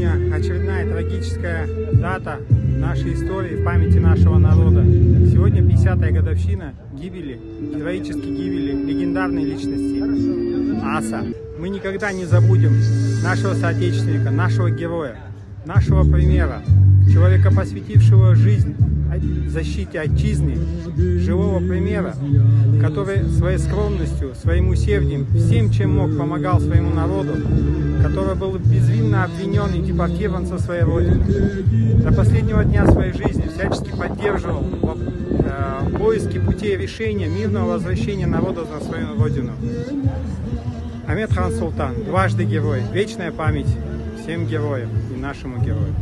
Сегодня очередная трагическая дата нашей истории в памяти нашего народа. Сегодня 50-я годовщина гибели, героической гибели легендарной личности Аса. Мы никогда не забудем нашего соотечественника, нашего героя, нашего примера, человека, посвятившего жизнь защите отчизны, живого примера, который своей скромностью, своим усердием, всем, чем мог, помогал своему народу, который был безвинно обвинен и депортирован со своей родины. До последнего дня своей жизни всячески поддерживал поиски путей решения мирного возвращения народа на свою родину. Ахмед хан Султан, дважды герой, вечная память всем героям и нашему герою.